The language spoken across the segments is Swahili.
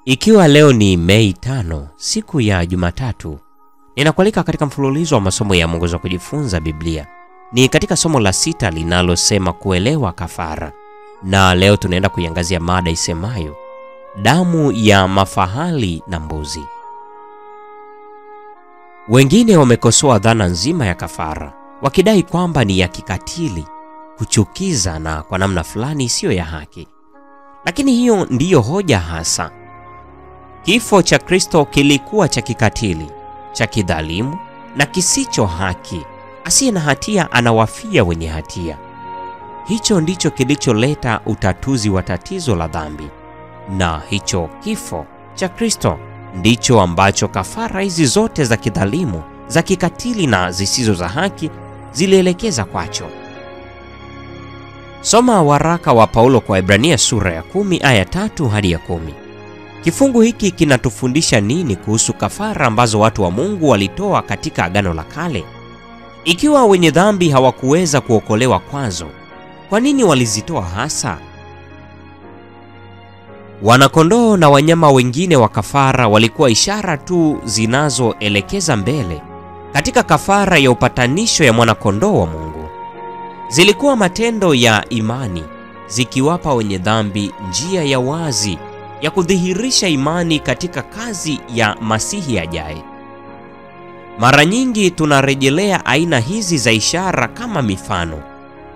Ikiwa leo ni Mei 5, siku ya Jumatatu, ninakualika katika mfululizo wa masomo ya mwongozo wa kujifunza Biblia. Ni katika somo la 6 linalosema kuelewa kafara. Na leo tunaenda kuiangazia mada isemayo damu ya mafahali na mbuzi. Wengine wamekosoa dhana nzima ya kafara, wakidai kwamba ni ya kikatili, kuchukiza na kwa namna fulani isiyo ya haki. Lakini hiyo ndiyo hoja hasa. Kifo cha Kristo kilikuwa cha kikatili, cha kidhalimu na kisicho haki. Asiye na hatia anawafia wenye hatia. Hicho ndicho kilicholeta utatuzi wa tatizo la dhambi. Na hicho kifo cha Kristo ndicho ambacho kafara hizi zote za kidhalimu, za kikatili na zisizo za haki zilielekeza kwacho. Soma waraka wa Paulo kwa Waebrania sura ya 10 aya 3 hadi ya 10. Kifungu hiki kinatufundisha nini kuhusu kafara ambazo watu wa Mungu walitoa katika Agano la Kale? Ikiwa wenye dhambi hawakuweza kuokolewa kwazo, kwa nini walizitoa hasa? Wanakondoo na wanyama wengine wa kafara walikuwa ishara tu zinazoelekeza mbele katika kafara ya upatanisho ya mwanakondoo wa Mungu. Zilikuwa matendo ya imani, zikiwapa wenye dhambi njia ya wazi ya kudhihirisha imani katika kazi ya Masihi ajaye. Mara nyingi tunarejelea aina hizi za ishara kama mifano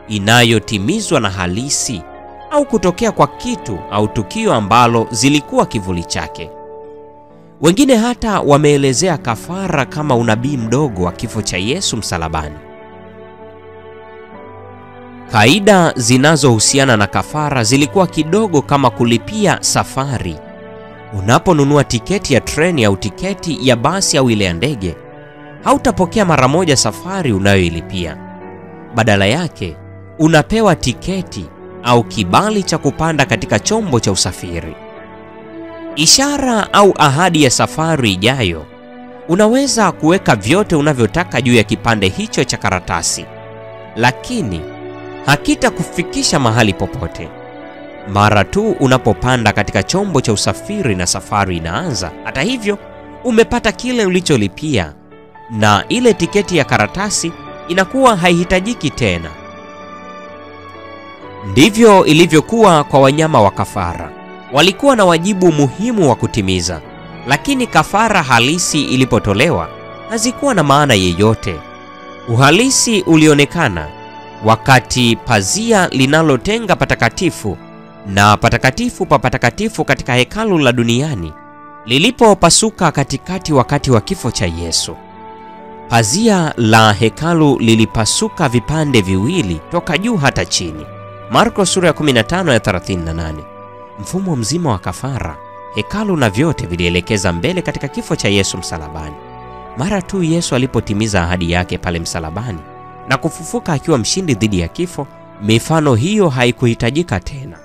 inayotimizwa na halisi au kutokea kwa kitu au tukio ambalo zilikuwa kivuli chake. Wengine hata wameelezea kafara kama unabii mdogo wa kifo cha Yesu msalabani. Kaida zinazohusiana na kafara zilikuwa kidogo kama kulipia safari. Unaponunua tiketi ya treni au tiketi ya basi au ile ya ndege, hautapokea mara moja safari unayoilipia. Badala yake, unapewa tiketi au kibali cha kupanda katika chombo cha usafiri. Ishara au ahadi ya safari ijayo. Unaweza kuweka vyote unavyotaka juu ya kipande hicho cha karatasi, lakini hakitakufikisha mahali popote. Mara tu unapopanda katika chombo cha usafiri na safari inaanza, hata hivyo, umepata kile ulicholipia na ile tiketi ya karatasi inakuwa haihitajiki tena. Ndivyo ilivyokuwa kwa wanyama wa kafara. Walikuwa na wajibu muhimu wa kutimiza, lakini kafara halisi ilipotolewa hazikuwa na maana yeyote. Uhalisi ulionekana wakati pazia linalotenga patakatifu na patakatifu pa patakatifu katika hekalu la duniani lilipopasuka katikati wakati wa kifo cha Yesu. Pazia la hekalu lilipasuka vipande viwili toka juu hata chini. Marko sura ya 15 ya 38. Mfumo mzima wa kafara, hekalu na vyote vilielekeza mbele katika kifo cha Yesu msalabani. Mara tu Yesu alipotimiza ahadi yake pale msalabani na kufufuka akiwa mshindi dhidi ya kifo, mifano hiyo haikuhitajika tena.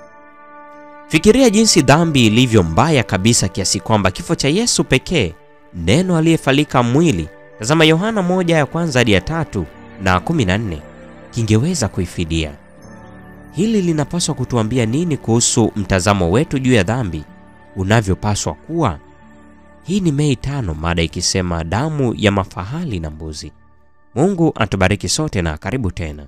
Fikiria jinsi dhambi ilivyo mbaya kabisa kiasi kwamba kifo cha Yesu pekee, neno aliyefalika mwili, tazama Yohana 1 ya 1 hadi ya 3 na 14, kingeweza kuifidia. Hili linapaswa kutuambia nini kuhusu mtazamo wetu juu ya dhambi unavyopaswa kuwa? Hii ni Mei 5, mada ikisema damu ya mafahali na mbuzi. Mungu atubariki sote na karibu tena.